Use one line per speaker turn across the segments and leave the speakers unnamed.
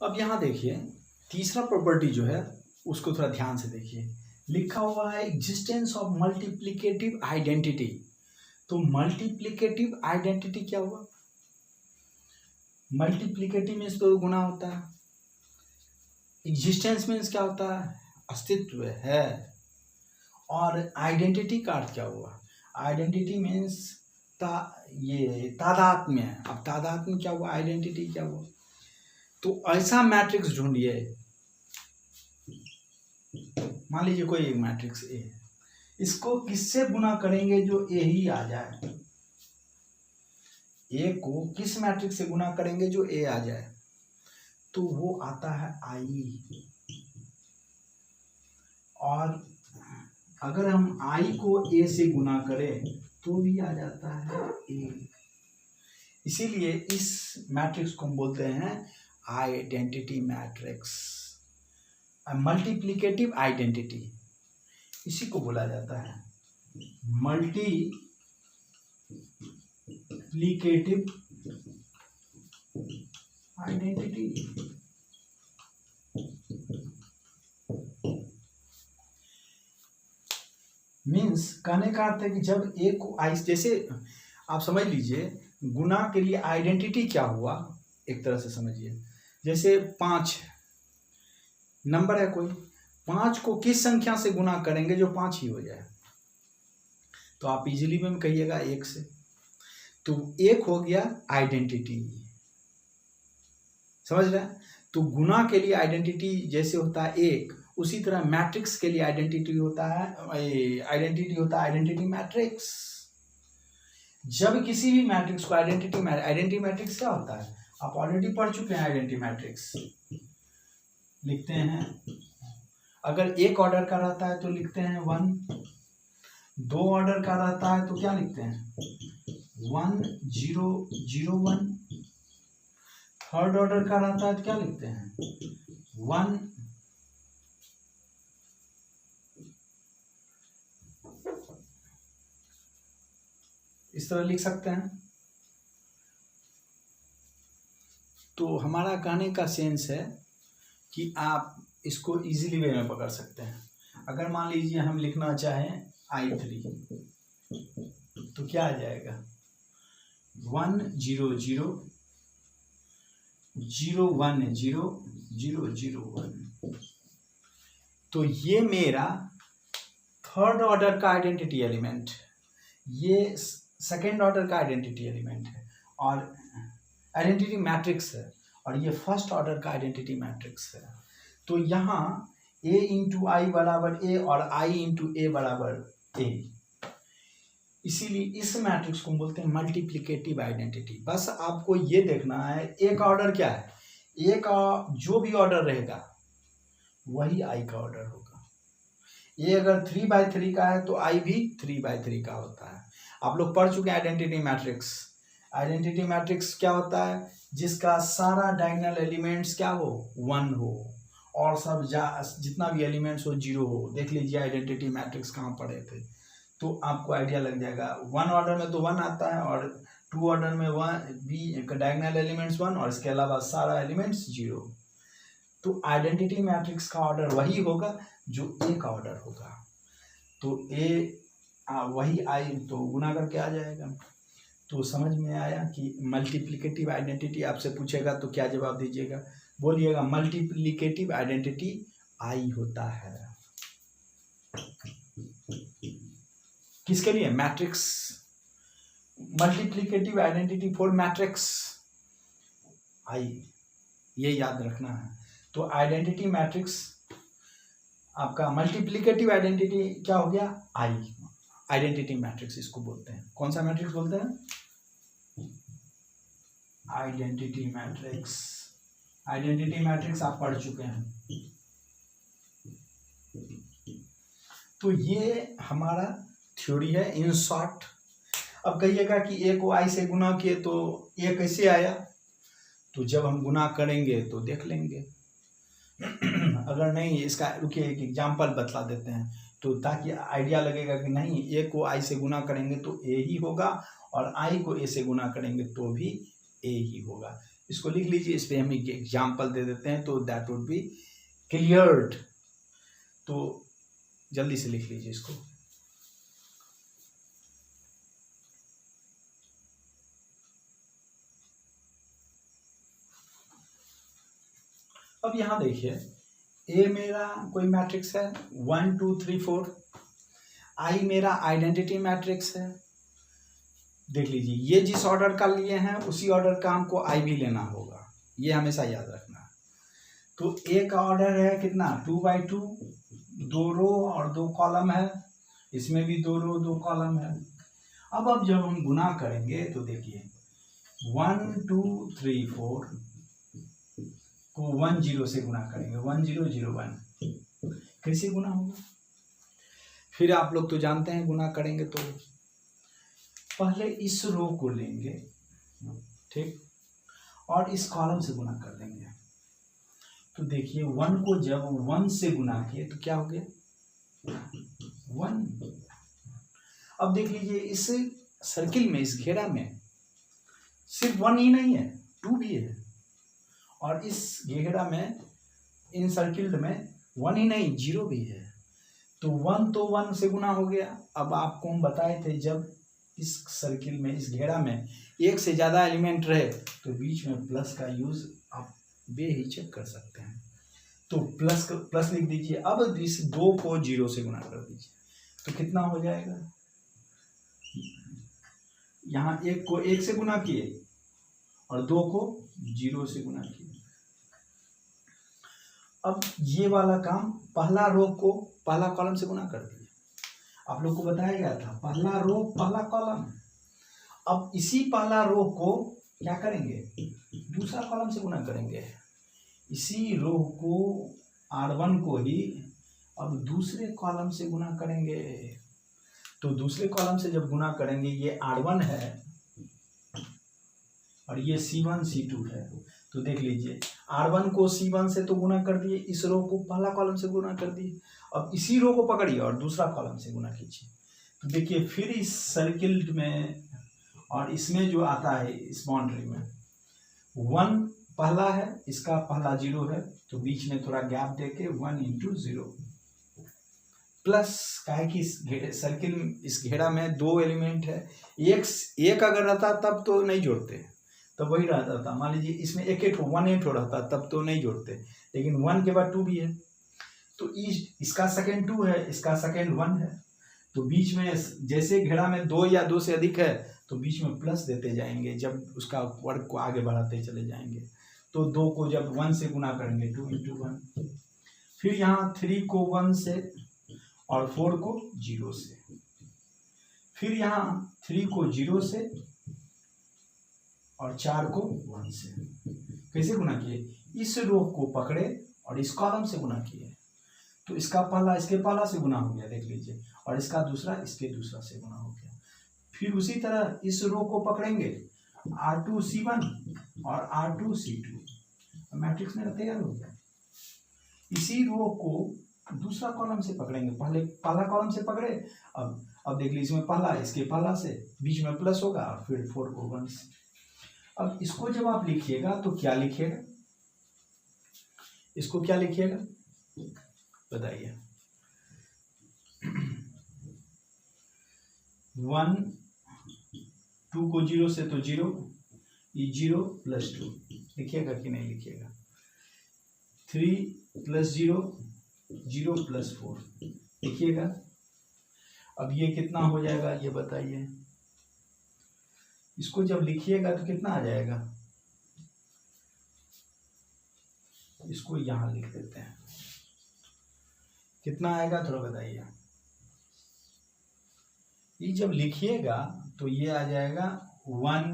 अब यहाँ देखिए तीसरा प्रॉपर्टी जो है उसको थोड़ा ध्यान से देखिए, लिखा हुआ है एग्जिस्टेंस ऑफ मल्टीप्लिकेटिव आइडेंटिटी। तो मल्टीप्लिकेटिव आइडेंटिटी क्या हुआ? मल्टीप्लिकेटिव मीन्स तो गुना होता है, एग्जिस्टेंस मीन्स क्या होता है? अस्तित्व है। और आइडेंटिटी का अर्थ क्या हुआ? आइडेंटिटी मीन्स ये तादात्म्य। अब तादात्म्य क्या हुआ? आइडेंटिटी क्या हुआ? तो ऐसा मैट्रिक्स ढूंढिए, मान लीजिए कोई एक मैट्रिक्स ए है, इसको किससे गुना करेंगे जो ए ही आ जाए? ए को किस मैट्रिक्स से गुना करेंगे जो ए आ जाए? तो वो आता है आई। और अगर हम आई को ए से गुना करें तो भी आ जाता है ए। इसीलिए इस मैट्रिक्स को हम बोलते हैं आइडेंटिटी मैट्रिक्स, मल्टीप्लिकेटिव आइडेंटिटी इसी को बोला जाता है मल्टीप्लिकेटिव आइडेंटिटी। मीन्स कहने का अर्थ है कि जब ए को आई, जैसे आप समझ लीजिए गुना के लिए आइडेंटिटी क्या हुआ, एक तरह से समझिए जैसे 5 नंबर है कोई, 5 को किस संख्या से गुना करेंगे जो 5 ही हो जाए? तो आप इजीली में कहिएगा 1 से। तो 1 हो गया आइडेंटिटी, समझ रहे हैं? तो गुना के लिए आइडेंटिटी जैसे होता है 1, उसी तरह मैट्रिक्स के लिए आइडेंटिटी होता है आइडेंटिटी मैट्रिक्स। जब किसी भी मैट्रिक्स को आइडेंटिटी मैट्रिक्स क्या होता है? आप ऑलरेडी पढ़ चुके हैं। आइडेंटिटी मैट्रिक्स लिखते हैं, अगर एक ऑर्डर का रहता है तो लिखते हैं 1, 2 ऑर्डर का रहता है तो क्या लिखते हैं? 1 0 0 1, थर्ड ऑर्डर का रहता है तो क्या लिखते हैं? 1 इस तरह लिख सकते हैं। तो हमारा कहने का सेंस है कि आप इसको इजीली वे में पकड़ सकते हैं। अगर मान लीजिए हम लिखना चाहें I3 तो क्या आ जाएगा? 1 0 0 0 1 0 0 0 1। तो ये मेरा थर्ड ऑर्डर का आइडेंटिटी एलिमेंट, ये सेकेंड ऑर्डर का आइडेंटिटी एलिमेंट है और आइडेंटिटी मैट्रिक्स है, और ये फर्स्ट ऑर्डर का आइडेंटिटी मैट्रिक्स है। तो यहाँ a इंटू आई बराबर a और i इंटू a बराबर a, इसीलिए इस मैट्रिक्स को बोलते हैं मल्टीप्लिकेटिव आइडेंटिटी। बस आपको ये देखना है एक ऑर्डर क्या है, ए का जो भी ऑर्डर रहेगा वही आई का ऑर्डर होगा। ये अगर 3/3 का है तो आई भी 3/3 का होता है। आप लोग पढ़ चुके हैं आइडेंटिटी मैट्रिक्स। आइडेंटिटी मैट्रिक्स क्या होता है? जिसका सारा डायगोनल एलिमेंट्स क्या हो? 1 हो, और सब जितना भी एलिमेंट्स हो 0 हो। देख लीजिए आइडेंटिटी मैट्रिक्स कहाँ पढ़े थे, तो आपको आइडिया लग जाएगा। 1 ऑर्डर में तो 1 आता है, और 2 ऑर्डर में 1 भी डायगोनल एलिमेंट्स 1, और इसके अलावा सारा एलिमेंट्स 0। तो आइडेंटिटी मैट्रिक्स का ऑर्डर वही होगा जो ए का ऑर्डर होगा। तो ए वही आई तो गुना करके आ जाएगा। तो समझ में आया कि मल्टीप्लिकेटिव आइडेंटिटी आपसे पूछेगा तो क्या जवाब दीजिएगा? बोलिएगा मल्टीप्लिकेटिव आइडेंटिटी आई होता है। किसके लिए? Matrix. Multiplicative identity for matrix I, ये याद रखना है। तो आइडेंटिटी मैट्रिक्स आपका मल्टीप्लिकेटिव आइडेंटिटी क्या हो गया? आई। आइडेंटिटी मैट्रिक्स इसको बोलते हैं। कौन सा मैट्रिक्स बोलते हैं? Identity matrix. आइडेंटिटी मैट्रिक्स आप पढ़ चुके हैं। तो ये हमारा थ्योरी है इन शॉर्ट। अब कहिएगा कि ए को आई से गुना किए तो ए कैसे आया? तो जब हम गुना करेंगे तो देख लेंगे। अगर नहीं, इसका रुकिए एक एग्जाम्पल बतला देते हैं तो ताकि आइडिया लगेगा कि नहीं, ए को आई से गुना करेंगे तो ए ही होगा, और आई को ए से गुना करेंगे तो भी ए ही होगा। इसको लिख लीजिए, इस पे हम एक एग्जाम्पल दे देते हैं तो दैट वुड बी क्लियर्ड। तो जल्दी से लिख लीजिए इसको। अब यहां देखिए, ए मेरा कोई मैट्रिक्स है 1 2 3 4, आई मेरा आइडेंटिटी मैट्रिक्स है। देख लीजिए, ये जिस ऑर्डर का लिए हैं उसी ऑर्डर का हमको आई भी लेना होगा, ये हमेशा याद रखना। तो ए का ऑर्डर है कितना 2 by 2, 2 रो और 2 कॉलम है, इसमें भी 2 रो 2 कॉलम है। अब जब हम गुना करेंगे तो देखिए 1 2 3 4 को 1 0 से गुना करेंगे, 1 0 0 1, कैसे गुना होगा? फिर आप लोग तो जानते हैं गुना करेंगे तो पहले इस रो को लेंगे, ठीक, और इस कॉलम से गुना कर देंगे। तो देखिए 1 को जब 1 से गुना किए तो क्या हो गया 1। अब देख लीजिए इस सर्किल में, इस घेरा में सिर्फ 1 ही नहीं है, 2 भी है, और इस घेरा में, इन सर्किल में 1 ही नहीं 0 भी है। तो 1 तो 1 से गुना हो गया। अब आपको हम बताए थे जब इस सर्किल में, इस घेरा में एक से ज़्यादा एलिमेंट रहे तो बीच में प्लस का यूज़ आप बेहिचक कर सकते हैं। तो प्लस लिख दीजिए। अब इस 2 को 0 से गुना कर दीजिए तो कितना हो जाएगा, यहाँ 1 को 1 से गुना किए और 2 को 0 से गुना किए। अब ये वाला काम, पहला रो को पहला कॉलम से गुना कर दिए, आप लोग को बताया गया था पहला रो पहला कॉलम। अब इसी पहला रो को क्या करेंगे, दूसरा कॉलम से गुना करेंगे। इसी रो को R1 को ही अब दूसरे कॉलम से गुना करेंगे। तो दूसरे कॉलम से जब गुना करेंगे, ये R1 है और ये C1 C2 है, तो देख लीजिए R1 को C1 से तो गुना कर दिए, इस रो को पहला कॉलम से गुना कर दिए। अब इसी रो को पकड़िए और दूसरा कॉलम से गुना कीजिए। तो देखिए फिर इस सर्किल में और इसमें जो आता है इस बाउंड्री में 1 पहला है, इसका पहला 0 है, तो बीच में थोड़ा गैप देके 1 × 0 प्लस, काहे कि इस सर्किल, इस घेरा में 2 एलिमेंट है, एक अगर रहता तब तो नहीं जोड़ते, तब वही रहता था। मान लीजिए इसमें 1 8 रहता तब तो नहीं जोड़ते, लेकिन 1 के बाद 2 भी है, तो इसका सेकंड 2 है, इसका सेकंड 1 है, तो बीच में जैसे घेरा में 2 या 2 से अधिक है तो बीच में प्लस देते जाएंगे, जब उसका वर्ग को आगे बढ़ाते चले जाएंगे। तो 2 को जब 1 से गुना करेंगे 2 × 1, फिर यहाँ 3 को 1 से और 4 को 0 से, फिर यहाँ 3 को 0 से और 4 को 1 से। कैसे गुना किए, इस रो को पकड़े और इस कॉलम से गुना किए, तो इसका पहला इसके पहला से गुना हो गया, देख लीजिए, और इसका दूसरा इसके दूसरा से गुना हो गया। फिर उसी तरह इस रो को पकड़ेंगे, R2 C1 और R2 C2, मैट्रिक्स में तैयार हो गया। इसी रो को दूसरा कॉलम से पकड़ेंगे, पहला कॉलम से पकड़े, अब देख लीजिए इसमें पहला, इसके पहला से, बीच में प्लस होगा, और फिर 4 को 1 से। अब इसको जब आप लिखिएगा तो क्या लिखिएगा, इसको क्या लिखिएगा बताइए। 1 2 को 0 से तो 0, ये 0 + 2 लिखिएगा कि नहीं लिखिएगा। 3 + 0 0 + 4 लिखिएगा। अब ये कितना हो जाएगा ये बताइए, इसको जब लिखिएगा तो कितना आ जाएगा, इसको यहां लिख देते हैं, कितना आएगा थोड़ा बताइए। ये जब लिखिएगा तो ये आ जाएगा 1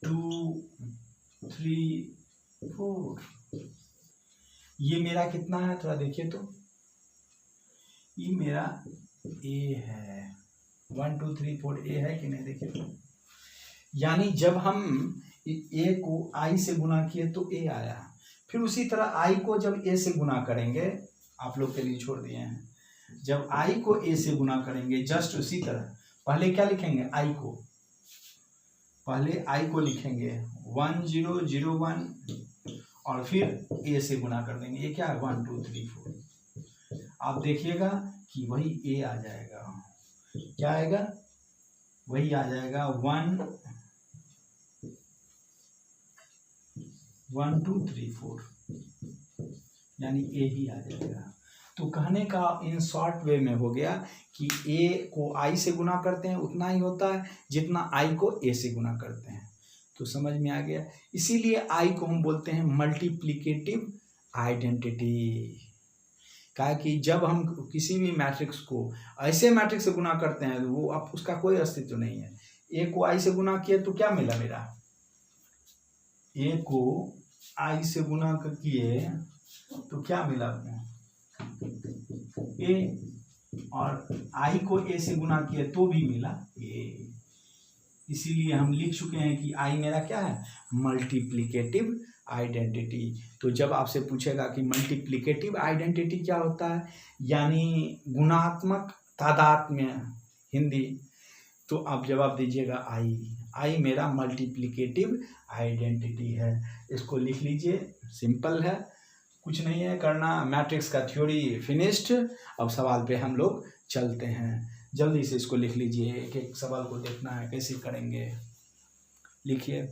2 3 4। ये मेरा कितना है थोड़ा देखिए, तो ये मेरा ए है, 1 2 3 4 ए है कि नहीं देखिए तो। यानी जब हम ए को आई से गुना किए तो ए आया, फिर उसी तरह आई को जब ए से गुना करेंगे, आप लोग के लिए छोड़ दिए हैं, जब आई को ए से गुना करेंगे जस्ट उसी तरह पहले क्या लिखेंगे, आई को पहले आई को लिखेंगे 1001 और फिर ए से गुना कर देंगे। ये क्या है 1 2 3 4। आप देखिएगा कि वही ए आ जाएगा। क्या आएगा? वही आ जाएगा 1 1 2 3 4, यानी ए ही आ जाएगा। तो कहने का इन शॉर्ट वे में हो गया कि ए को आई से गुना करते हैं उतना ही होता है जितना आई को ए से गुना करते हैं। तो समझ में आ गया। इसीलिए आई को हम बोलते हैं मल्टीप्लिकेटिव आइडेंटिटी। कहा कि जब हम किसी भी मैट्रिक्स को ऐसे मैट्रिक्स से गुना करते हैं वो अब उसका कोई अस्तित्व नहीं है। ए को आई से गुना किया तो क्या मिला मेरा? ए को आई से गुना किए तो क्या मिला? ए। और आई को ए से गुना किया तो भी मिला ए। इसीलिए हम लिख चुके हैं कि आई मेरा क्या है? Multiplicative identity. तो जब आपसे पूछेगा कि मल्टीप्लिकेटिव आइडेंटिटी क्या होता है, यानी गुणात्मक तादात्म्य हिंदी, तो आप जवाब दीजिएगा आई मेरा मल्टीप्लिकेटिव आइडेंटिटी है। इसको लिख लीजिए, सिंपल है, कुछ नहीं है करना। मैट्रिक्स का थ्योरी फिनिश्ड। अब सवाल पे हम लोग चलते हैं। जल्दी से इसको लिख लीजिए, एक एक सवाल को देखना है कैसे करेंगे। लिखिए।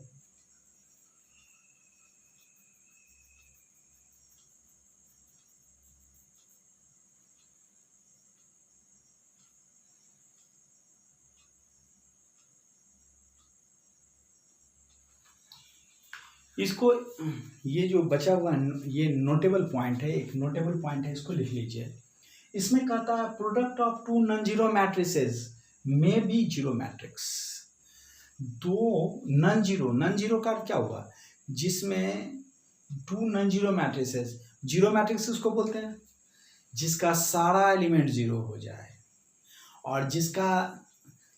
इसको ये जो बचा हुआ ये नोटेबल पॉइंट है, एक नोटेबल पॉइंट है, इसको लिख लीजिए। इसमें कहता है product of two non zero matrices may be zero matrix. दो नॉन जीरो का क्या हुआ? जिसमें two non zero matrices, zero matrix उसको बोलते हैं जिसका सारा एलिमेंट जीरो हो जाए, और जिसका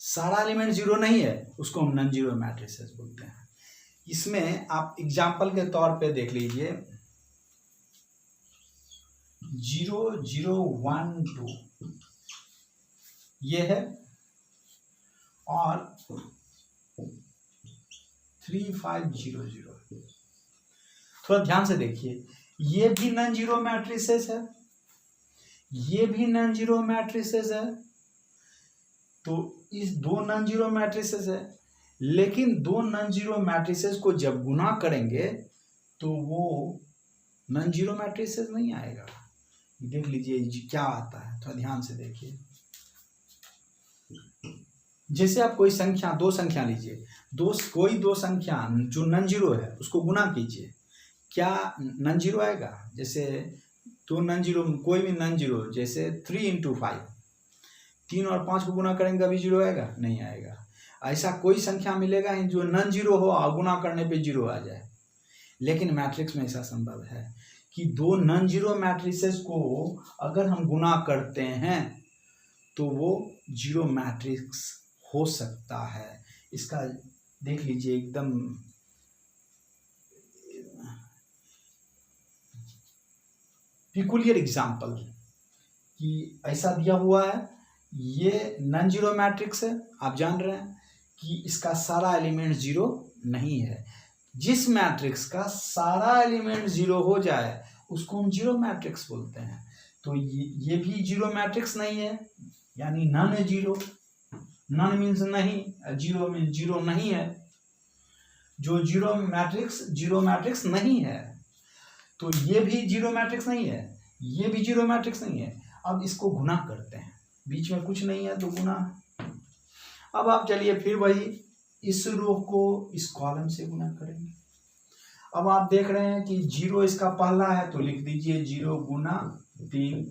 सारा एलिमेंट जीरो नहीं है उसको हम नॉन जीरो मैट्रिसेस बोलते हैं। इसमें आप एग्जाम्पल के तौर पे देख लीजिए 0 0 1 2 ये है, और 3 5 0 0। थोड़ा ध्यान से देखिए, ये भी नॉन जीरो मैट्रिसेस है, ये भी नॉन जीरो मैट्रिसेस है। तो इस दो नॉन जीरो मैट्रिसेस है, लेकिन दो नॉन जीरो मैट्रिसेस को जब गुना करेंगे तो वो नॉन जीरो मैट्रिसेस नहीं आएगा। देख लीजिए क्या आता है, थोड़ा ध्यान से देखिए। जैसे आप कोई संख्या, दो संख्या लीजिए, कोई दो संख्या जो नॉन जीरो है उसको गुना कीजिए, क्या नॉन जीरो आएगा? जैसे दो नॉन जीरो, कोई भी नॉन जीरो, जैसे 3 × 5, 3 और 5 को गुना करेंगे अभी जीरो आएगा? नहीं आएगा। ऐसा कोई संख्या मिलेगा ही जो नॉन जीरो हो और गुना करने पे जीरो आ जाए। लेकिन मैट्रिक्स में ऐसा संभव है कि दो नॉन जीरो मैट्रिसेस को अगर हम गुना करते हैं तो वो जीरो मैट्रिक्स हो सकता है। इसका देख लीजिए एकदम पिकुलियर एग्जाम्पल कि ऐसा दिया हुआ है, ये नॉन जीरो मैट्रिक्स है, आप जान रहे हैं कि इसका सारा एलिमेंट जीरो नहीं है। जिस मैट्रिक्स का सारा एलिमेंट जीरो हो जाए उसको हम जीरो मैट्रिक्स बोलते हैं। तो ये भी जीरो मैट्रिक्स नहीं है, यानी नॉन जीरो। नॉन मीन्स नहीं, जीरो मीन्स जीरो नहीं है। जो जीरो मैट्रिक्स नहीं है, तो ये भी जीरो मैट्रिक्स नहीं है, ये भी जीरो मैट्रिक्स नहीं है। अब इसको गुना करते हैं, बीच में कुछ नहीं है तो गुना। अब आप चलिए फिर वही इस रो को इस कॉलम से गुना करेंगे। अब आप देख रहे हैं कि जीरो इसका पहला है तो लिख दीजिए 0 × 3।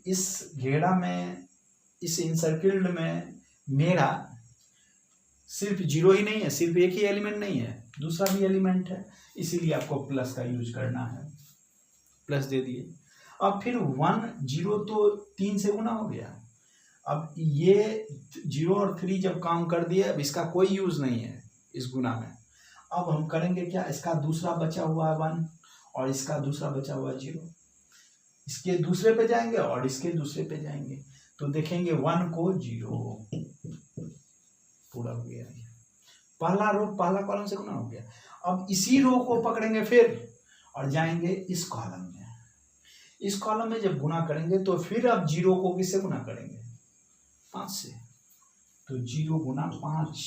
इस घेरा में, इस इंसर्किल्ड में मेरा सिर्फ जीरो ही नहीं है, सिर्फ एक ही एलिमेंट नहीं है, दूसरा भी एलिमेंट है, इसीलिए आपको प्लस का यूज करना है। प्लस दे दिए। अब फिर 1 0 तो 3 से गुना हो गया। अब ये 0 और 3 जब काम कर दिया, अब इसका कोई यूज नहीं है इस गुना में। अब हम करेंगे क्या, इसका दूसरा बचा हुआ है 1 और इसका दूसरा बचा हुआ 0, इसके दूसरे पे जाएंगे और इसके दूसरे पे जाएंगे तो देखेंगे 1 को 0, पूरा हो गया। पहला रो पहला कॉलम से गुना हो गया। अब इसी रो को पकड़ेंगे फिर और जाएंगे इस कॉलम में। इस कॉलम में जब गुना करेंगे तो फिर अब 0 को किससे गुना करेंगे? 5 से। तो 0 गुना 5।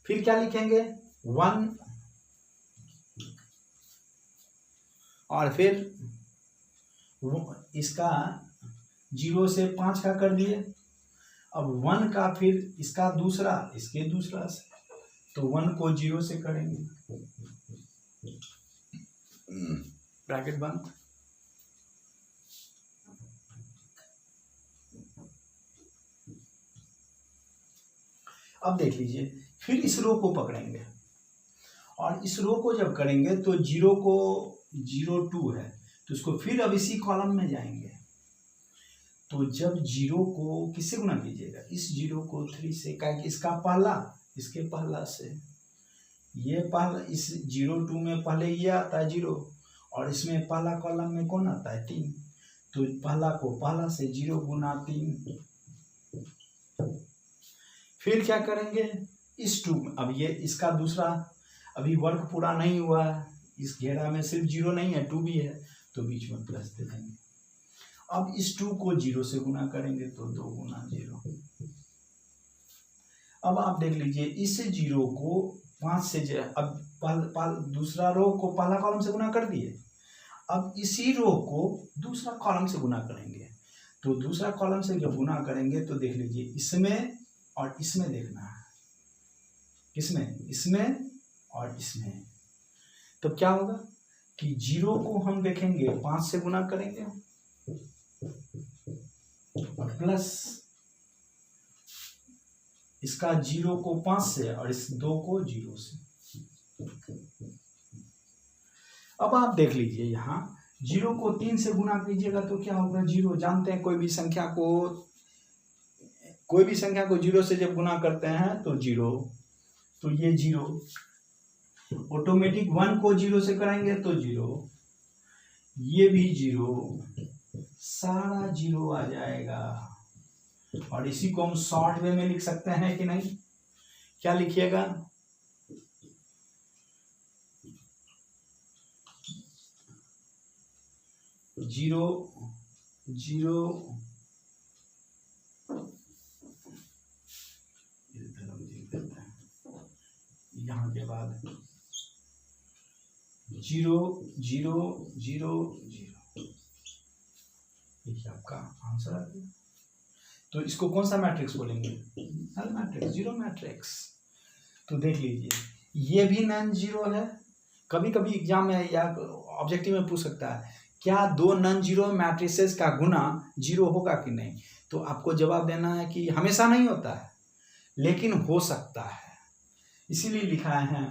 फिर क्या लिखेंगे? 1 और फिर इसका 0 से 5 का कर दिए। अब 1 का फिर इसका दूसरा, इसके दूसरा से, तो 1 को 0 से करेंगे, ब्रैकेट बंद। अब देख लीजिए, फिर इस रो को पकड़ेंगे और इस रो को जब करेंगे तो 0 को 02 है, तो इसको फिर अब इसी कॉलम में जाएंगे। तो जब 0 को किससे गुना कीजिएगा? इस 0 को 3 से, क्या कि इसका पहला इसके पहला से, ये पहला इस 02 में पहले ये आता है 0 और इसमें पहला कॉलम में कौन आता है? 3। तो पहला को पहला से 0 गुना 3। फिर क्या करेंगे? इस 2, अब ये इसका दूसरा, अभी वर्क पूरा नहीं हुआ है, इस घेरा में सिर्फ 0 नहीं है 2 भी है, तो बीच में प्लस दे देंगे। अब इस 2 को 0 से गुना करेंगे तो 2 गुना 0। अब आप देख लीजिए, इस 0 को 5 से अब दूसरा रो को पहला कॉलम से गुना कर दिए। अब इसी रो को दूसरा कॉलम से गुना करेंगे। तो दूसरा कॉलम से जब गुना करेंगे तो देख लीजिए, इसमें और इसमें देखना है, किसमें? इसमें और इसमें। तो क्या होगा कि 0 को हम देखेंगे 5 से गुना करेंगे और प्लस इसका 0 को 5 से और इस 2 को 0 से। अब आप देख लीजिए, यहाँ 0 को 3 से गुना कीजिएगा तो क्या होगा? 0। जानते हैं कोई भी संख्या को 0 से जब गुना करते हैं तो 0, तो ये 0 ऑटोमेटिक। 1 को 0 से करेंगे तो 0, ये भी 0, सारा 0 आ जाएगा। और इसी को हम शॉर्ट वे में लिख सकते हैं कि नहीं? क्या लिखिएगा? 0 0 यहाँ के बाद 0 0 0 0, देखिए आपका आंसर आ गया। तो इसको कौन सा मैट्रिक्स बोलेंगे? Null matrix, 0 matrix. तो देख लीजिए, ये भी नॉन जीरो है। कभी कभी एग्जाम में या ऑब्जेक्टिव में पूछ सकता है, क्या 2 नॉन जीरो मैट्रिसेस का गुना 0 होगा कि नहीं? तो आपको जवाब देना है कि हमेशा नहीं होता है, लेकिन हो सकता है। इसीलिए लिखा है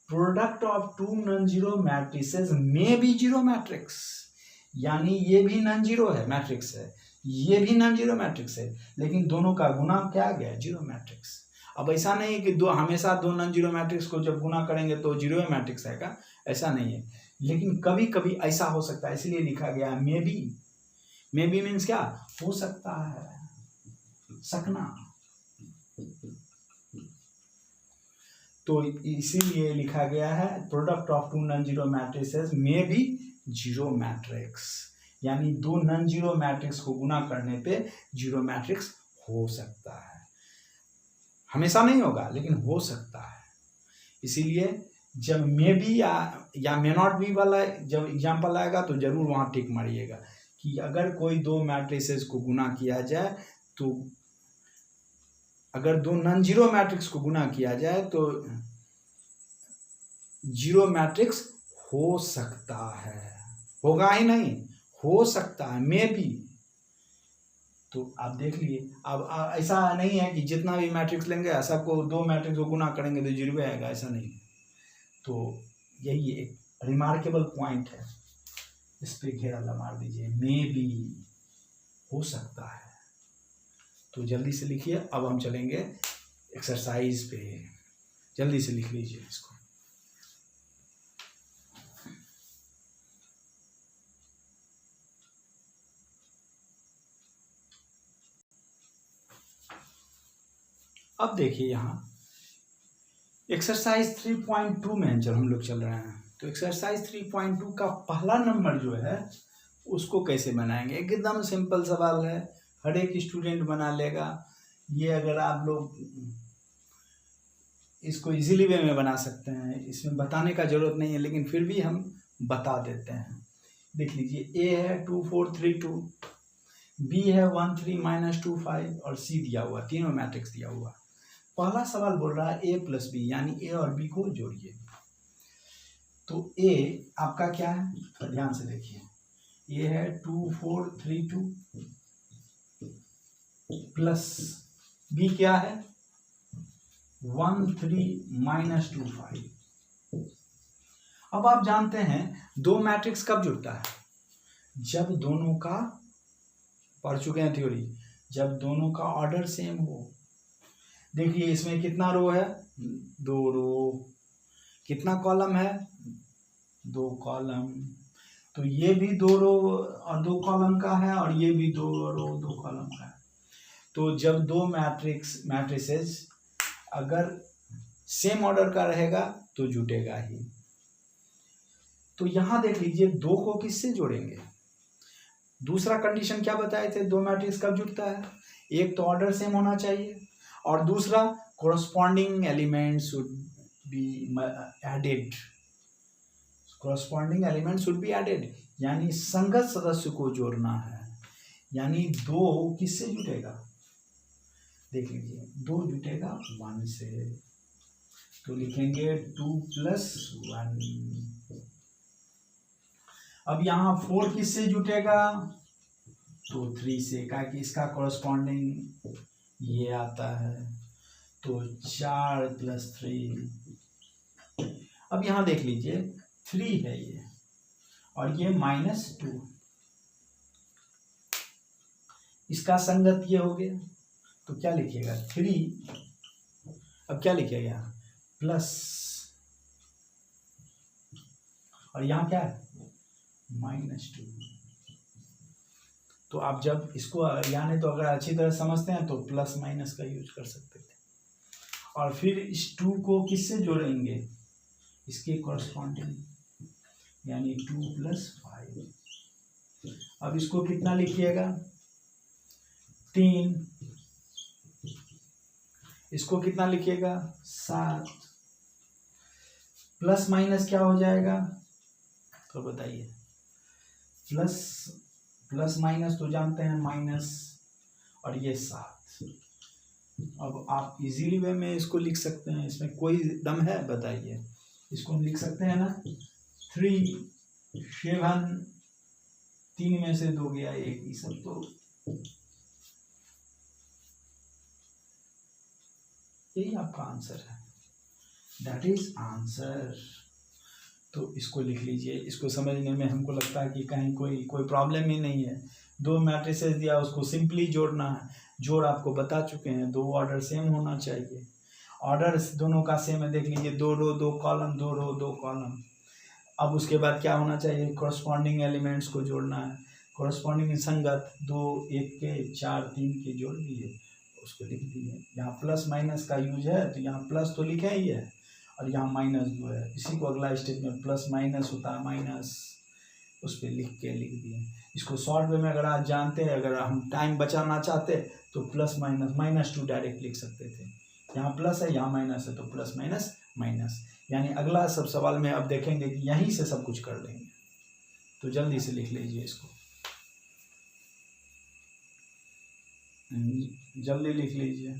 product of 2 non zero matrices may be 0 matrix. यानी ये भी नॉन जीरो है, मैट्रिक्स है, ये भी नॉन जीरो मैट्रिक्स है, लेकिन दोनों का गुना क्या आ गया? 0 मैट्रिक्स। अब ऐसा नहीं है कि हमेशा 2 नॉन जीरो मैट्रिक्स को जब गुना करेंगे तो 0 मैट्रिक्स आएगा, ऐसा नहीं है। लेकिन कभी कभी ऐसा हो सकता है, इसलिए लिखा गया may be. May be means क्या? हो सकता है, सकना। तो इसीलिए लिखा गया है product of 2 non zero matrices may be 0 matrix. यानी 2 नॉन जीरो मैट्रिक्स को गुना करने पे 0 मैट्रिक्स हो सकता है। हमेशा नहीं होगा, लेकिन हो सकता है। इसीलिए जब मे बी या मे नॉट बी वाला जब एग्जाम्पल आएगा तो जरूर वहां टिक मारिएगा कि अगर कोई 2 मैट्रिसेस को गुना किया जाए तो, अगर 2 नॉन जीरो मैट्रिक्स को गुना किया जाए तो 0 मैट्रिक्स हो सकता है, होगा ही नहीं, हो सकता है, मे बी। तो आप देख लिए, अब ऐसा नहीं है कि जितना भी मैट्रिक्स लेंगे सबको 2 मैट्रिक्स को गुना करेंगे तो 0 आएगा, ऐसा नहीं। तो यही एक रिमार्केबल पॉइंट है, इस पे घेरा मार दीजिए, मे बी, हो सकता है। तो जल्दी से लिखिए। अब हम चलेंगे एक्सरसाइज पे, जल्दी से लिख लीजिए इसको। अब देखिए यहाँ एक्सरसाइज 3.2 में जब हम लोग चल रहे हैं, तो एक्सरसाइज 3.2 का पहला नंबर जो है उसको कैसे बनाएंगे। एकदम सिंपल सवाल है, हर एक स्टूडेंट बना लेगा ये। अगर आप लोग इसको इजीली वे में बना सकते हैं, इसमें बताने का जरूरत नहीं है, लेकिन फिर भी हम बता देते हैं। देख लीजिए, ए है 2 4 3 2, बी है 1 3 -2 5 और सी दिया हुआ, तीनों मैट्रिक्स दिया हुआ। पहला सवाल बोल रहा है ए प्लस बी, यानी ए और बी को जोड़िए। तो ए आपका क्या है, तो ध्यान से देखिए, ए है 2 4 3 2 प्लस बी क्या है 1 3 -2 5। अब आप जानते हैं दो मैट्रिक्स कब जुड़ता है, जब दोनों का, पढ़ चुके हैं थ्योरी, जब दोनों का ऑर्डर सेम हो। देखिए इसमें कितना रो है, 2 रो, कितना कॉलम है, 2 कॉलम। तो ये भी 2 रो और 2 कॉलम का है, और ये भी 2 रो 2 कॉलम का है। तो जब दो मैट्रिसेस अगर सेम ऑर्डर का रहेगा तो जुटेगा ही। तो यहां देख लीजिए, 2 को किससे जोड़ेंगे। दूसरा कंडीशन क्या बताए थे, दो मैट्रिक्स कब जुड़ता है, एक तो ऑर्डर सेम होना चाहिए, और दूसरा corresponding element should be added. Corresponding element should be added, यानी संगत सदस्य को जोड़ना है। यानी 2 किससे जुटेगा, देख लीजिए, 2 जुटेगा 1 से, तो लिखेंगे 2 + 1। अब यहाँ 4 किससे जुटेगा, तो 3 से, क्या कि इसका कोरस्पॉन्डिंग ये आता है, तो 4 + 3। अब यहाँ देख लीजिए 3 है ये, और ये -2, इसका संगत ये हो गया, तो क्या लिखिएगा 3। अब क्या लिखिएगा प्लस, और यहाँ क्या है -2। तो आप जब इसको, यानी तो अगर अच्छी तरह समझते हैं तो प्लस माइनस का यूज कर सकते थे। और फिर इस 2 को किससे जोड़ेंगे, इसके कॉरस्पॉन्डिंग, यानी 2 + 5। अब इसको कितना लिखिएगा 3, इसको कितना लिखिएगा 7, प्लस माइनस क्या हो जाएगा, तो बताइए, प्लस माइनस तो जानते हैं माइनस, और ये 7। अब आप इजीली वे में इसको लिख सकते हैं, इसमें कोई दम है बताइए, इसको हम लिख सकते हैं ना, 3 7, 3 में से 2 गया 1, ये सब तो यही आपका आंसर है, दैट इज आंसर। तो इसको लिख लीजिए, इसको समझने में हमको लगता है कि कहीं कोई प्रॉब्लम ही नहीं है। 2 मैट्रिसेस दिया, उसको सिंपली जोड़ना है, जोड़ आपको बता चुके हैं, 2 ऑर्डर सेम होना चाहिए, ऑर्डर दोनों का सेम है। देख लीजिए 2 रो 2 कॉलम, 2 रो 2 कॉलम। अब उसके बाद क्या होना चाहिए, कोरस्पॉन्डिंग एलिमेंट्स को जोड़ना है, कोरस्पॉन्डिंग संगत, 2 1 के 4 3 के जोड़ दिए, उसको लिख दिए। यहाँ प्लस माइनस का यूज है, तो यहाँ प्लस तो लिखे ही है, और यहाँ -2 है। इसी को अगला स्टेप में प्लस माइनस होता है माइनस, उस पर लिख दिए। इसको शॉर्ट वे में अगर आप जानते हैं, अगर हम टाइम बचाना चाहते तो प्लस माइनस -2 डायरेक्ट लिख सकते थे। यहाँ प्लस है, यहाँ माइनस है, तो प्लस माइनस माइनस, यानी अगला सब सवाल में अब देखेंगे कि यहीं से सब कुछ कर लेंगे। तो जल्दी से लिख लीजिए इसको, जल्दी लिख लीजिए।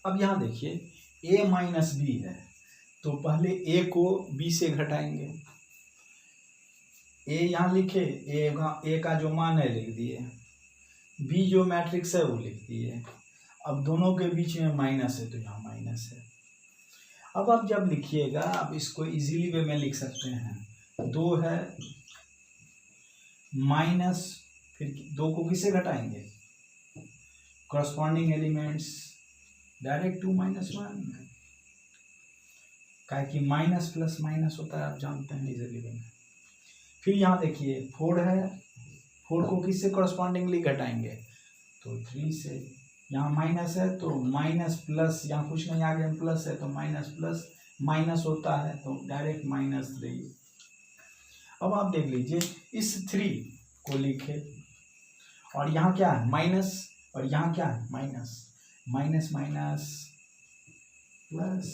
अब यहाँ देखिए a - b है, तो पहले a को b से घटाएंगे। a यहाँ लिखे, a का जो मान है लिख दिए, b जो मैट्रिक्स है वो लिख दिए। अब दोनों के बीच में माइनस है, तो यहाँ माइनस है। अब आप जब लिखिएगा, आप इसको इजीली वे में लिख सकते हैं, 2 है माइनस, फिर 2 को किससे घटाएंगे, कॉरस्पॉन्डिंग एलिमेंट्स, डायरेक्ट 2 - 1, क्या कि माइनस प्लस माइनस होता है, आप जानते हैं इजीली वे में। फिर यहाँ देखिए 4 है 4 को किससे कॉरस्पॉन्डिंगली घटाएंगे, तो 3 से। यहाँ माइनस है तो माइनस प्लस, यहाँ कुछ नहीं आगे प्लस है तो माइनस प्लस माइनस होता है तो डायरेक्ट -3। अब आप देख लीजिए इस 3 को लिखे और यहाँ क्या है माइनस और यहाँ क्या है minus, minus minus plus,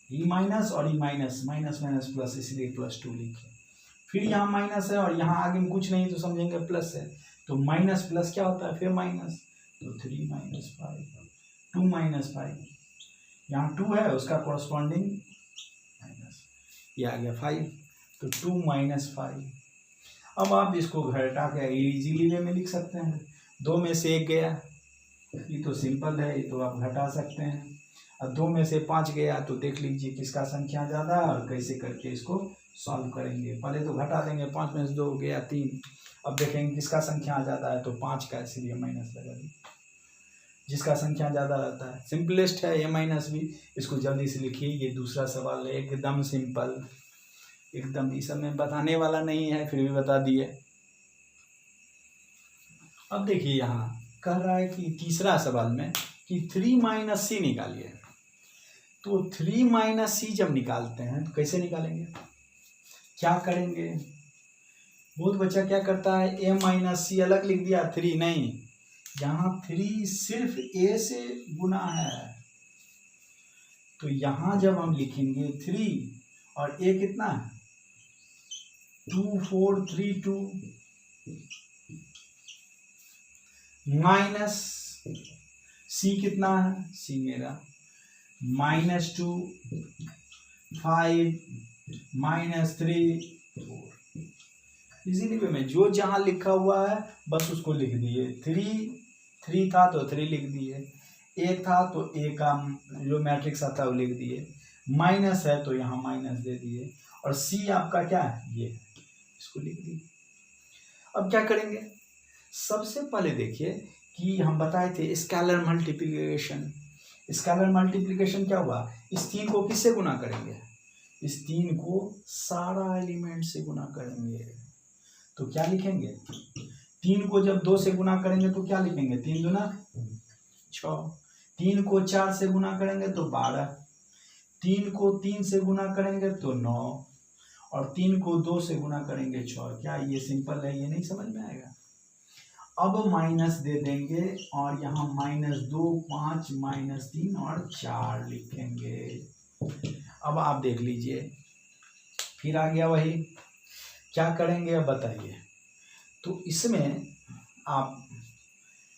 E minus और E minus, minus minus plus, इसलिए +2 लिखे। फिर यहाँ माइनस है और यहाँ आगे में कुछ नहीं तो समझेंगे प्लस है, तो माइनस प्लस क्या होता है फिर माइनस, तो 3 - 5, 2 - 5, यहाँ 2 है उसका कॉरस्पॉन्डिंग माइनस, ये आ गया 5, तो 2 - 5। अब आप इसको घटा के इजीली वे में लिख सकते हैं, 2 में से 1 गया, ये तो सिंपल है, ये तो आप घटा सकते हैं। अब 2 में से 5 गया तो देख लीजिए किसका संख्या ज़्यादा है और कैसे करके इसको सॉल्व करेंगे। पहले तो घटा देंगे, 5 में से 2 गया 3, अब देखेंगे किसका संख्या ज़्यादा है तो 5 का, इसलिए माइनस लगा दी। जिसका संख्या ज़्यादा रहता है, सिंपलेस्ट है ये माइनस भी, इसको जल्दी से लिखिए। ये दूसरा सवाल है एकदम सिंपल, एकदम इस समय बताने वाला नहीं है फिर भी बता दिए। अब देखिए यहाँ कह रहा है कि तीसरा सवाल में कि 3 - c निकालिए, तो 3 - c जब निकालते हैं तो कैसे निकालेंगे, क्या करेंगे। बहुत बच्चा क्या करता है a - c अलग लिख दिया, 3 नहीं, यहाँ 3 सिर्फ a से गुना है, तो यहाँ जब हम लिखेंगे 3 और a कितना है 2 4 3 2 माइनस c कितना है, c मेरा -2 5 -3 4। इसीलिए वे में जो जहाँ लिखा हुआ है बस उसको लिख दिए। 3 था तो 3 लिख दिए, a था तो a का जो मैट्रिक्स आता है वो लिख दिए, माइनस है तो यहाँ माइनस दे दिए, और c आपका क्या है ये, इसको लिख दिए। अब क्या करेंगे, सबसे पहले देखिए कि हम बताए थे स्केलर मल्टीप्लिकेशन। स्केलर मल्टीप्लिकेशन क्या हुआ, इस 3 को किससे गुना करेंगे, इस 3 को सारा एलिमेंट से गुना करेंगे, तो क्या लिखेंगे 3 को जब 2 से गुना करेंगे तो क्या लिखेंगे 3 दूना 6, 3 को 4 से गुना करेंगे तो 12, 3 को 3 से गुना करेंगे तो 9, और 3 को 2 से गुना करेंगे 6। क्या ये सिंपल है, ये नहीं समझ में आएगा। अब माइनस दे देंगे और यहाँ -2 5 -3 और 4 लिखेंगे। अब आप देख लीजिए फिर आ गया वही, क्या करेंगे अब बताइए। तो इसमें आप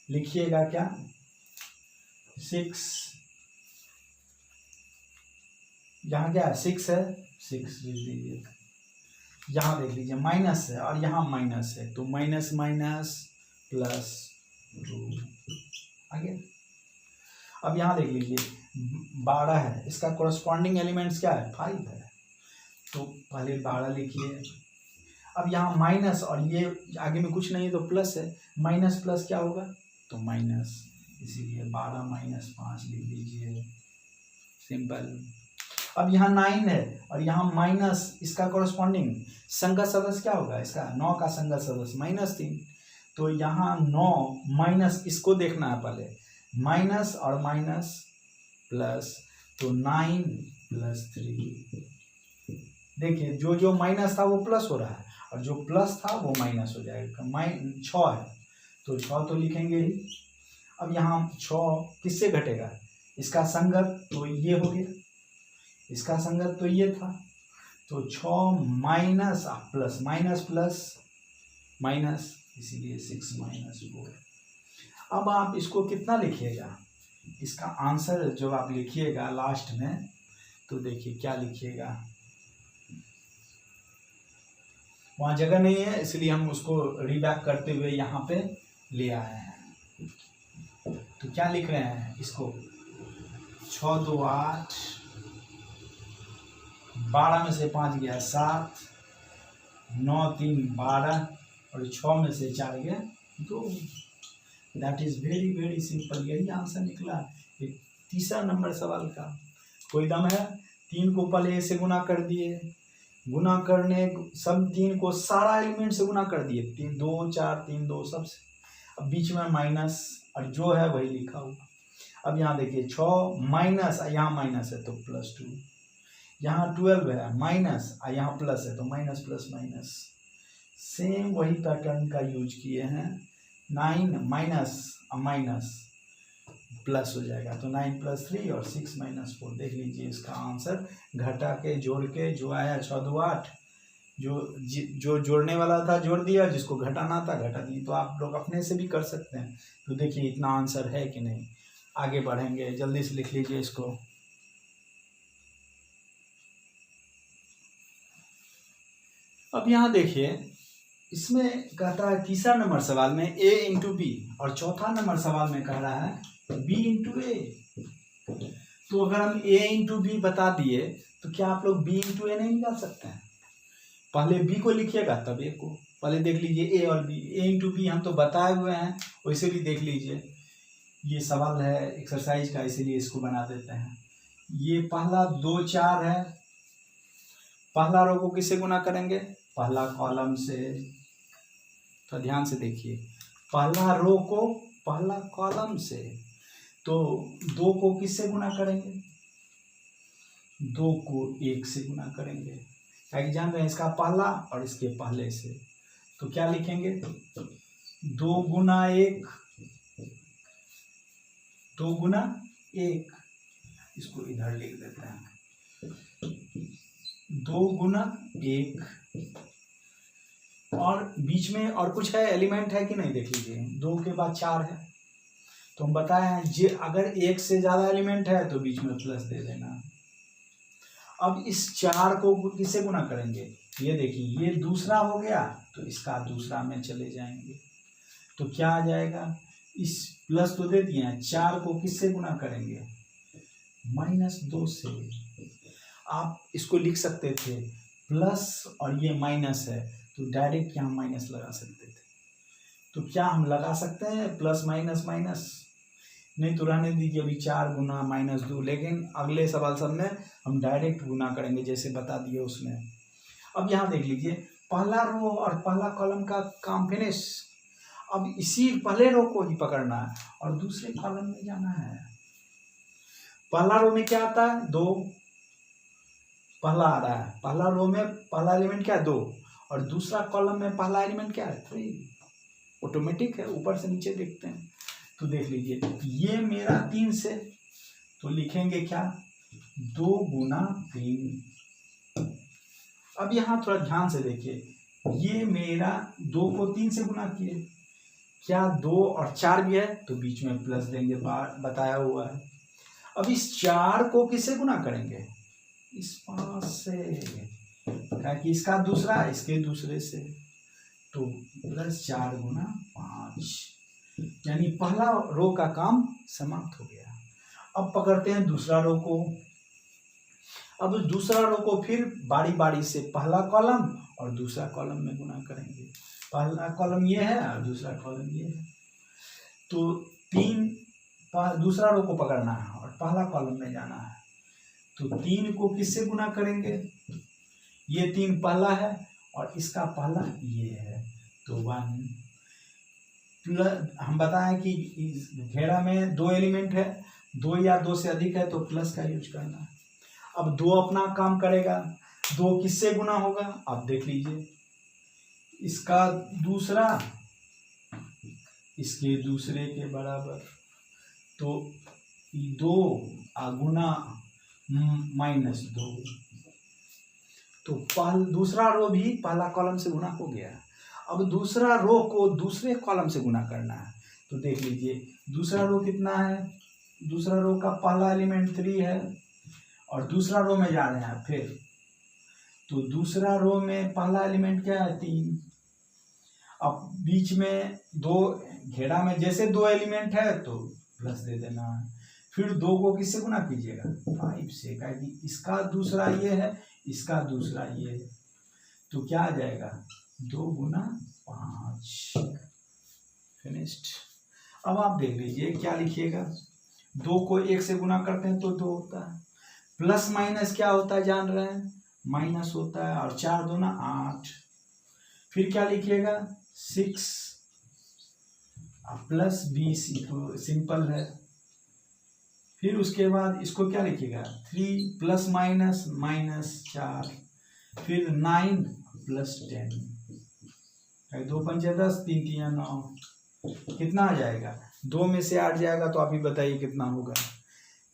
लिखिएगा क्या 6, यहाँ क्या है 6 है, 6 लिख दीजिए। यहाँ देख लीजिए माइनस है और यहाँ माइनस है, तो माइनस माइनस +2 आगे। अब यहाँ देख लीजिए 12 है, इसका कोरस्पॉन्डिंग एलिमेंट्स क्या है 5 है, तो पहले 12 लिखिए। अब यहाँ माइनस और ये आगे में कुछ नहीं है तो प्लस है, माइनस प्लस क्या होगा तो माइनस, इसीलिए 12 - 5 लिख लीजिए, सिंपल। अब यहाँ 9 है और यहाँ माइनस, इसका कोरस्पॉन्डिंग संगत सदस्य क्या होगा, इसका 9 का संगत सदस्य -3, तो यहाँ 9 माइनस, इसको देखना है पहले, माइनस और माइनस प्लस, तो 9 + 3। देखिए जो माइनस था वो प्लस हो रहा है और जो प्लस था वो माइनस हो जाएगा। 6 है तो 6 तो लिखेंगे ही। अब यहाँ 6 किससे घटेगा, इसका संगत तो ये हो गया, इसका संगत तो ये था, तो 6 minus plus, minus plus minus, इसीलिए 6 - 4। अब आप इसको कितना लिखिएगा, इसका आंसर जो आप लिखिएगा लास्ट में, तो देखिए क्या लिखिएगा, वहाँ जगह नहीं है इसलिए हम उसको रीबैक करते हुए यहाँ पे ले आए हैं। तो क्या लिख रहे हैं इसको, 6 2 8, 12 में से 5 गया 7, 9 3 12 और 6 में से 4 गया 2। That is very very simple, यही आंसर निकला तीसरा नंबर सवाल का। कोई दम है, 3 को पहले ए से गुना कर दिए, गुना करने सब 3 को सारा एलिमेंट से गुना कर दिए, 3 2 4 3 2 सबसे। अब बीच में माइनस और जो है वही लिखा हुआ। अब यहाँ देखिए 6 माइनस, यहाँ माइनस है तो +2, यहाँ 12 है माइनस और यहाँ प्लस है तो माइनस प्लस माइनस। सेम वही पैटर्न का यूज किए हैं। 9 माइनस माइनस प्लस हो जाएगा तो 9 + 3 और 6 - 4। देख लीजिए इसका आंसर घटा के जोड़ के जो आया 6 2 8, जो जोड़ने वाला था जोड़ दिया, जिसको घटाना था घटा दी। तो आप लोग अपने से भी कर सकते हैं। तो देखिए इतना आंसर है कि नहीं। आगे बढ़ेंगे, जल्दी से लिख लीजिए इसको। अब यहाँ देखिए इसमें कहता है तीसरा नंबर सवाल में a × b और चौथा नंबर सवाल में कह रहा है b × a। तो अगर हम a × b बता दिए तो क्या आप लोग b × a नहीं निकाल सकते हैं? पहले b को लिखिएगा तब a को। पहले देख लीजिए a और b, a × b हम तो बताए हुए हैं, वैसे भी देख लीजिए। ये सवाल है एक्सरसाइज का, इसीलिए इसको बना देते हैं। ये पहला 2 4 है, पहला रो को किससे गुना करेंगे? पहला कॉलम से। तो ध्यान से देखिए, पहला रो को पहला कॉलम से, तो 2 को किससे गुना करेंगे? 2 को 1 से गुना करेंगे। क्या जान रहे हैं, इसका पहला और इसके पहले से। तो क्या लिखेंगे? 2 गुना 1, 2 गुना 1, इसको इधर लिख देते हैं। 2 गुना 1 और बीच में और कुछ है, एलिमेंट है कि नहीं देख लीजिए। 2 के बाद 4 है, तो हम बताए हैं जे अगर 1 से ज्यादा एलिमेंट है तो बीच में प्लस दे देना। अब इस 4 को किससे गुना करेंगे? ये देखिए, ये दूसरा हो गया तो इसका दूसरा में चले जाएंगे। तो क्या आ जाएगा? इस प्लस तो दे दिए हैं, 4 को किससे गुना करेंगे? -2 से। आप इसको लिख सकते थे प्लस और ये माइनस है तो डायरेक्ट यहाँ माइनस लगा सकते थे। तो क्या हम लगा सकते हैं प्लस माइनस माइनस? नहीं तो रहने दीजिए, अभी 4 गुना -2। लेकिन अगले सवाल सब में हम डायरेक्ट गुना करेंगे जैसे बता दिए उसमें। अब यहाँ देख लीजिए, पहला रो और पहला कॉलम का काम फिनिश। अब इसी पहले रो को ही पकड़ना है और दूसरे कॉलम में जाना है। पहला रो में क्या आता है? 2 पहला आ रहा है। पहला रो में पहला एलिमेंट क्या है? 2 और दूसरा कॉलम में पहला एलिमेंट क्या है? 3। ऑटोमेटिक है, ऊपर से नीचे देखते हैं। तो देख लीजिए, ये मेरा 3 से, तो लिखेंगे क्या? 2 गुना 3। अब यहाँ थोड़ा ध्यान से देखिए, ये मेरा 2 को 3 से गुना किए, क्या 2 और 4 भी है तो बीच में प्लस देंगे, बताया हुआ है। अब इस 4 को किससे गुना करेंगे? इस 5 से, ताकि इसका दूसरा इसके दूसरे से, तो +4 गुना 5, यानी पहला रो का काम समाप्त हो गया। अब पकड़ते हैं दूसरा रो को। अब दूसरा रो को फिर बारी बारी से पहला कॉलम और दूसरा कॉलम में गुना करेंगे। पहला कॉलम ये है और दूसरा कॉलम ये है, तो 3 दूसरा रो को पकड़ना है और पहला कॉलम में जाना है। तो 3 को किससे गुना करेंगे? ये 3 पहला है और इसका पहला ये है, तो 1 प्लस। हम बताएं कि घेरा में 2 एलिमेंट है, 2 या 2 से अधिक है तो प्लस का यूज करना है। अब 2 अपना काम करेगा, 2 किससे गुना होगा? आप देख लीजिए, इसका दूसरा इसके दूसरे के बराबर, तो 2 गुना -2, तो दूसरा रो भी पहला कॉलम से गुना हो गया। अब दूसरा रो को दूसरे कॉलम से गुना करना है। तो देख लीजिए, दूसरा रो कितना है? दूसरा रो का पहला एलिमेंट 3 है और दूसरा रो में जा रहे हैं फिर, तो दूसरा रो में पहला एलिमेंट क्या है? 3। अब बीच में 2 घेरा में जैसे 2 एलिमेंट है तो प्लस दे देना है। फिर 2 को किससे गुना कीजिएगा? 5 से, क्योंकि इसका दूसरा ये है, इसका दूसरा ये है, तो क्या आ जाएगा? 2 गुना 5। फिनिश्ड। अब आप देख लीजिए क्या लिखिएगा। 2 को 1 से गुना करते हैं तो 2 होता है। प्लस माइनस क्या होता है जान रहे हैं? माइनस होता है, और 4 दूना 8। फिर क्या लिखिएगा 6 प्लस 20, तो सिंपल है। फिर उसके बाद इसको क्या लिखिएगा 3 प्लस माइनस -4, फिर 9 प्लस 10, 2 पंचे 10, 3 3 9, कितना आ जाएगा 2 में से 8 जाएगा, तो आप ही बताइए कितना होगा।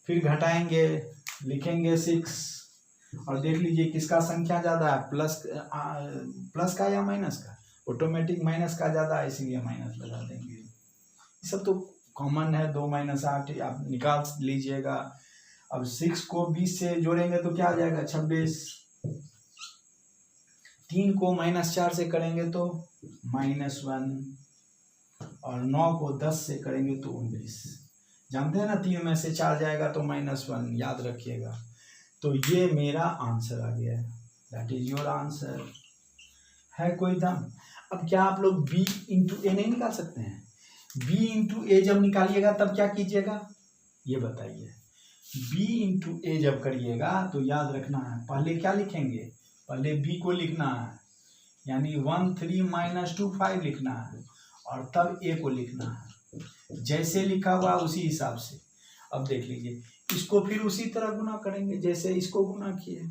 फिर घटाएंगे, लिखेंगे 6, और देख लीजिए किसका संख्या ज़्यादा है, प्लस का या माइनस का। ऑटोमेटिक माइनस का ज़्यादा है, इसीलिए माइनस लगा देंगे। ये सब तो कॉमन है, 2 - 8 आप निकाल लीजिएगा। अब 6 को 20 से जोड़ेंगे तो क्या आ जाएगा 26। 3 को -4 से करेंगे तो -1, और 9 को 10 से करेंगे तो 19। जानते हैं ना 3 में से 4 जाएगा तो -1, याद रखिएगा। तो ये मेरा आंसर आ गया, दैट इज योर आंसर। है कोई दम? अब क्या आप लोग b इंटू ए नहीं निकाल सकते हैं? b इंटू ए जब निकालिएगा तब क्या कीजिएगा ये बताइए। b इंटू ए जब करिएगा तो याद रखना है, पहले क्या लिखेंगे, पहले b को लिखना है, यानी 1 3 - 2 5 लिखना है, और तब a को लिखना है। जैसे लिखा हुआ उसी हिसाब से। अब देख लीजिए, इसको फिर उसी तरह गुना करेंगे जैसे इसको गुना किए।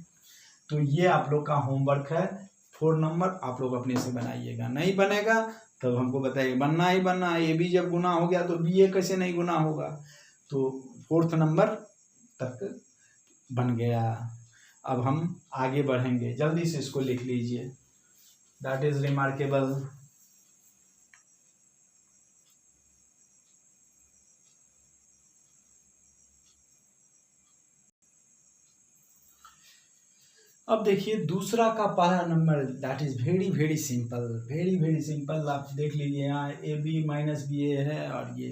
तो ये आप लोग का होमवर्क है, 4 नंबर आप लोग अपने से बनाइएगा। नहीं बनेगा तब हमको बताइए, बनना ही बनना है। ये भी जब गुना हो गया तो बी ए कैसे नहीं गुना होगा। तो 4th नंबर तक बन गया। अब हम आगे बढ़ेंगे, जल्दी से इसको लिख लीजिए, दैट इज रिमार्केबल। अब देखिए दूसरा का पहला number, that is very very simple, very very simple. आप देख लीजिए यहाँ ए बी माइनस बी ए है, और ये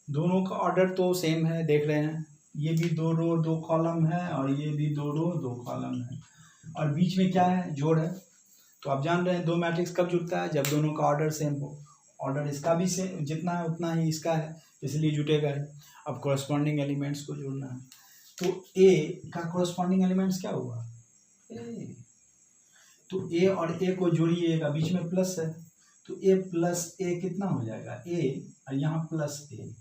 दोनों का ऑर्डर तो सेम है, देख रहे हैं। ये भी 2 रो 2 कॉलम है, और ये भी 2 रो 2 कॉलम है, और बीच में क्या है, जोड़ है। तो आप जान रहे हैं 2 मैट्रिक्स कब जुड़ता है, जब दोनों का ऑर्डर सेम हो। ऑर्डर इसका भी सेम जितना है उतना ही इसका है, इसलिए जुटेगा है। अब कॉरस्पॉन्डिंग एलिमेंट्स को जोड़ना है, तो ए का कॉरस्पॉन्डिंग एलिमेंट्स क्या हुआ ए। तो ए और ए को जोड़िएगा, बीच में प्लस है, तो ए प्लस ए कितना हो जाएगा ए, और यहाँ प्लस ए।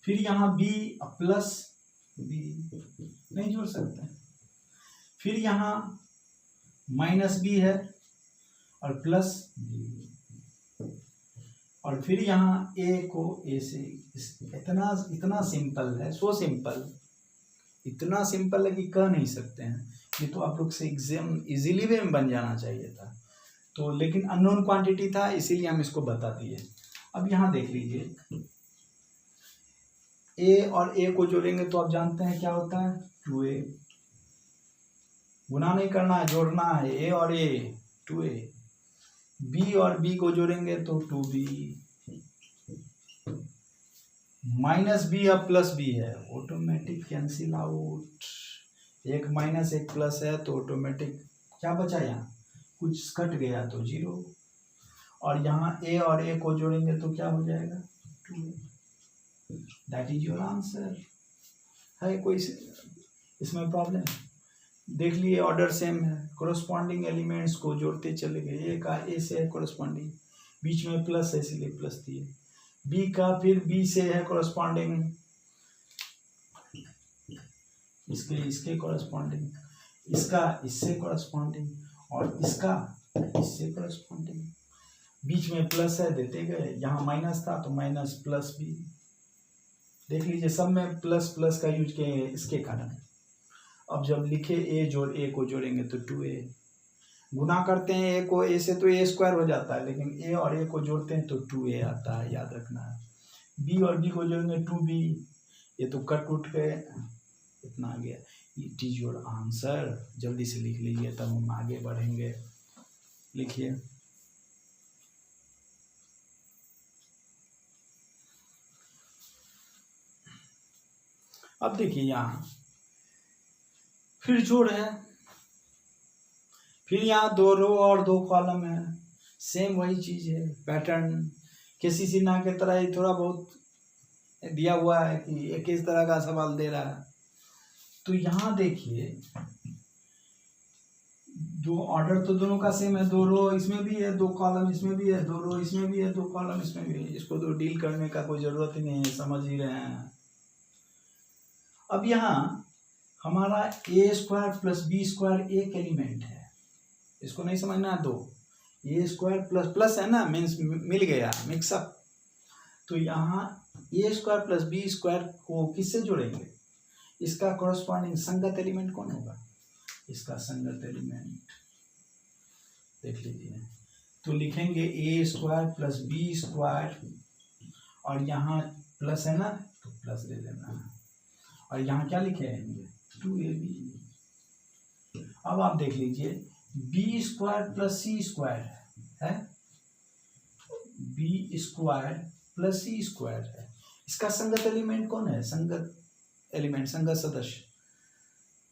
फिर यहाँ बी प्लस बी, नहीं जोड़ सकते। फिर यहाँ माइनस बी है और प्लस बी, और फिर यहाँ ए को ए से। इतना सिंपल है, सो सिंपल, इतना सिंपल है कि कह नहीं सकते हैं। ये तो आप लोग से एग्जाम इजीली वे में बन जाना चाहिए था, तो लेकिन अननोन क्वांटिटी था, इसीलिए हम इसको बता दिए। अब यहाँ देख लीजिए, ए और ए को जोड़ेंगे तो आप जानते हैं क्या होता है 2a। गुना नहीं करना है, जोड़ना है, ए और ए 2a। बी और बी को जोड़ेंगे तो 2b, माइनस बी अब प्लस बी है, ऑटोमेटिक कैंसिल आउट। एक माइनस एक प्लस है तो ऑटोमेटिक क्या बचा, यहाँ कुछ कट गया तो 0। और यहाँ ए और ए को जोड़ेंगे तो क्या हो जाएगा 2a, that is your answer. है कोई इसमें प्रॉब्लम? देख लिए ऑर्डर सेम है, कोरस्पॉन्डिंग एलिमेंट्स को जोड़ते चले गए। ए का ए से है कोरस्पॉन्डिंग, बीच में प्लस है इसलिए प्लस दिए। बी का फिर बी से है कोरस्पॉन्डिंग, इसके कोरस्पॉन्डिंग, इसका इससे कोरस्पॉन्डिंग, और इसका इससे कोरस्पॉन्डिंग। बीच में प्लस है, देते गए। यहाँ माइनस था तो माइनस प्लस बी। देख लीजिए सब में प्लस प्लस का यूज किए इसके कारण। अब जब लिखे ए जोड़ ए को जोड़ेंगे तो 2a, गुना करते हैं ए को ए से तो a स्क्वायर हो जाता है, लेकिन ए और ए को जोड़ते हैं तो 2a आता है, याद रखना है। b और b को जोड़ेंगे 2b, ये तो कट उठ के इतना आ गया। It is your answer. जल्दी से लिख लीजिए तब हम आगे बढ़ेंगे। लिखिए, अब देखिए यहाँ फिर जोड़ है, फिर यहाँ 2 रो और 2 कॉलम है, सेम वही चीज है, पैटर्न किसी सिन्हा की तरह ही थोड़ा बहुत दिया हुआ है कि एक इस तरह का सवाल दे रहा है। तो यहाँ देखिए दो ऑर्डर तो दोनों का सेम है, 2 रो इसमें भी है, 2 कॉलम इसमें भी है, 2 रो इसमें भी है, 2 कॉलम इसमें भी है। इसको तो डील करने का कोई ज़रूरत ही नहीं है, समझ ही रहे हैं। अब यहाँ हमारा ए स्क्वायर प्लस बी स्क्वायर एक एलिमेंट है, इसको नहीं समझना। दो ए स्क्वायर प्लस प्लस है ना, मीन्स मिल गया मिक्सअप। तो यहाँ ए स्क्वायर प्लस बी स्क्वायर को किससे जोड़ेंगे? इसका कॉरस्पॉन्डिंग संगत एलिमेंट कौन होगा? इसका संगत एलिमेंट देख लीजिए। तो लिखेंगे ए स्क्वायर प्लस बी स्क्वायर, और यहाँ प्लस है ना तो प्लस दे देना, और यहाँ क्या लिखेंगे 2ab। अब आप देख लीजिए B square plus C square है, B square plus C square है। इसका संगत एलिमेंट कौन है? संगत एलिमेंट, संगत सदस्य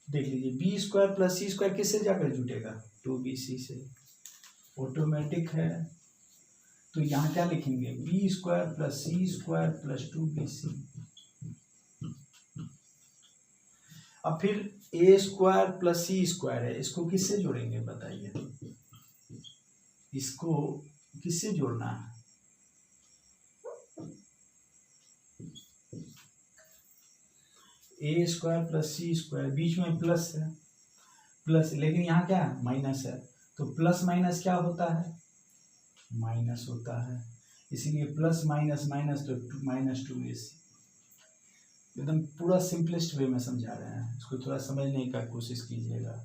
देख लीजिए। B square plus C square किससे जाकर जुटेगा? 2bc से, ऑटोमेटिक है। तो यहाँ क्या लिखेंगे? B square plus C square plus 2bc। अब फिर ए स्क्वायर प्लस सी स्क्वायर है, इसको किससे जोड़ेंगे बताइए? इसको किससे जोड़ना है? A square plus C square, बीच में प्लस है, प्लस, लेकिन यहाँ क्या है? माइनस है। तो प्लस माइनस क्या होता है? माइनस होता है, इसीलिए प्लस माइनस माइनस तो -2ac। एकदम पूरा सिंपलेस्ट वे में समझा रहे हैं, इसको थोड़ा समझने की कोशिश कीजिएगा।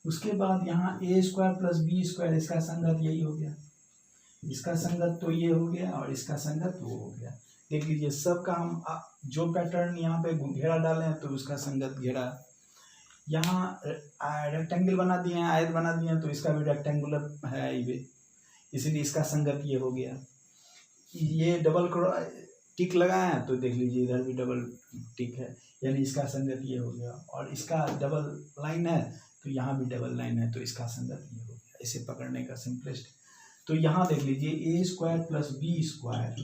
उसके बाद यहाँ ए स्क्वायर प्लस बी स्क्वायर, इसका संगत यही हो गया, इसका संगत तो ये हो गया, और इसका संगत वो हो गया। देख लीजिए सबका हम जो पैटर्न यहाँ पे घेरा डाले हैं तो उसका संगत घेरा। यहाँ रेक्टेंगल बना दिए हैं, आयत बना दिए हैं, तो इसका भी रेक्टेंगुलर है ये, इसलिए इसका संगत ये हो गया। ये डबल टिक लगाए हैं तो देख लीजिए इधर भी डबल टिक है, यानी इसका संगत ये हो गया। और इसका डबल लाइन है तो यहाँ भी डबल लाइन है, तो इसका संगत ये हो गया। इसे पकड़ने का सिंपलेस्ट। तो यहाँ देख लीजिए ए स्क्वायर प्लस बी स्क्वायर,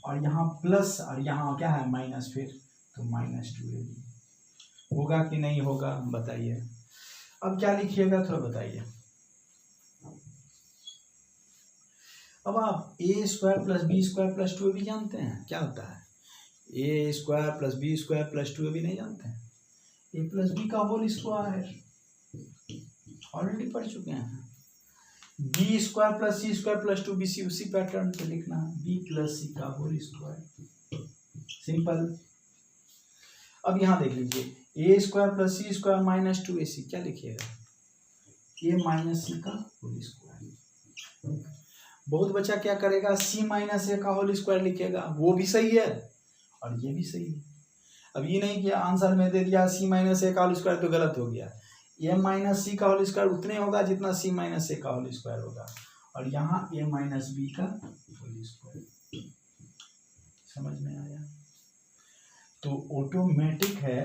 और यहाँ प्लस, और यहाँ क्या है? माइनस, फिर तो -2ab होगा कि नहीं होगा बताइए। अब क्या लिखिएगा थोड़ा बताइए। अब आप A square plus B square plus 2ab जानते हैं क्या होता है? A square plus B square plus 2ab नहीं जानते हैं? ए प्लस बी का होल स्क्वायर ऑलरेडी पढ़ चुके हैं। B square plus C square plus 2bc, उसी पैटर्न पे लिखना, बी प्लस सी का होल स्क्वायर, सिंपल। अब यहाँ देख लीजिए ए square plus C square -2ac, क्या लिखिएगा? ए माइनस सी का होल स्क्वायर। बहुत बच्चा क्या करेगा? c माइनस ए का होल स्क्वायर लिखेगा, वो भी सही है और ये भी सही है। अब ये नहीं कि आंसर में दे दिया c माइनस ए का होल स्क्वायर तो गलत हो गया। ए माइनस सी का होल स्क्वायर उतने होगा जितना c माइनस ए का होल स्क्वायर होगा, और यहाँ ए माइनस बी का होल स्क्वायर। समझ में आया? तो ऑटोमेटिक है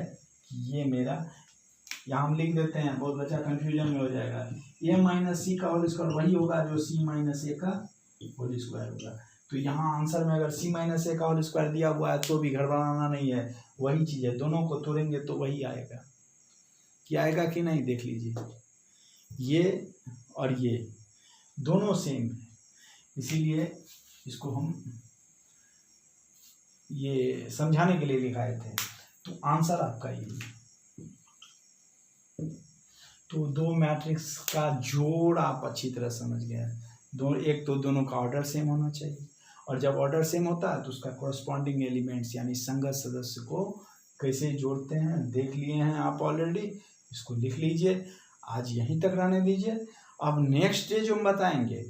कि ये मेरा, यहाँ हम लिख देते हैं, बहुत बच्चा कंफ्यूजन में हो जाएगा। ए माइनस सी का होल स्क्वायर वही होगा जो c माइनस ए का होल स्क्वायर होगा। तो यहाँ आंसर में अगर c माइनस ए का होल स्क्वायर दिया हुआ है तो भी गड़बड़ाना नहीं है, वही चीज़ है, दोनों को तोड़ेंगे तो वही आएगा। क्या आएगा कि नहीं देख लीजिए, ये और ये दोनों सेम है, इसीलिए इसको हम ये समझाने के लिए लिखाए थे। तो आंसर आपका ये। तो दो मैट्रिक्स का जोड़ आप अच्छी तरह समझ गए। दो, एक तो दोनों का ऑर्डर सेम होना चाहिए, और जब ऑर्डर सेम होता है तो उसका कॉरस्पॉन्डिंग एलिमेंट्स यानी संगत सदस्य को कैसे जोड़ते हैं देख लिए हैं आप ऑलरेडी। इसको लिख लीजिए, आज यहीं तक रहने दीजिए। अब नेक्स्ट डे जो हम बताएंगे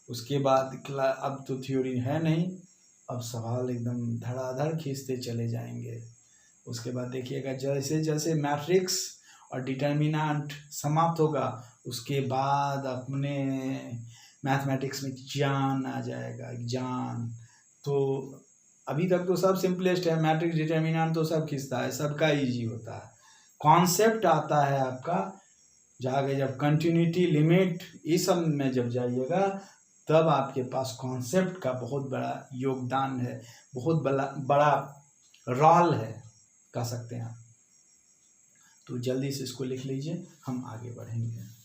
उसके बाद अब तो थ्योरी है नहीं, अब सवाल एकदम धड़ाधड़ खींचते चले जाएंगे। उसके बाद देखिएगा जैसे जैसे मैट्रिक्स और डिटर्मिनेंट समाप्त होगा उसके बाद अपने मैथमेटिक्स में जान आ जाएगा, जान। तो अभी तक तो सब सिंपलेस्ट है, मैट्रिक्स डिटर्मिनेंट तो सब खींचता है, सबका इजी होता है। कॉन्सेप्ट आता है आपका जाके जब कंटिन्यूटी लिमिट इस सब में जब जाइएगा तब आपके पास कॉन्सेप्ट का बहुत बड़ा योगदान है, बहुत बड़ा रोल है, कह सकते हैं। तो जल्दी से इसको लिख लीजिए, हम आगे बढ़ेंगे।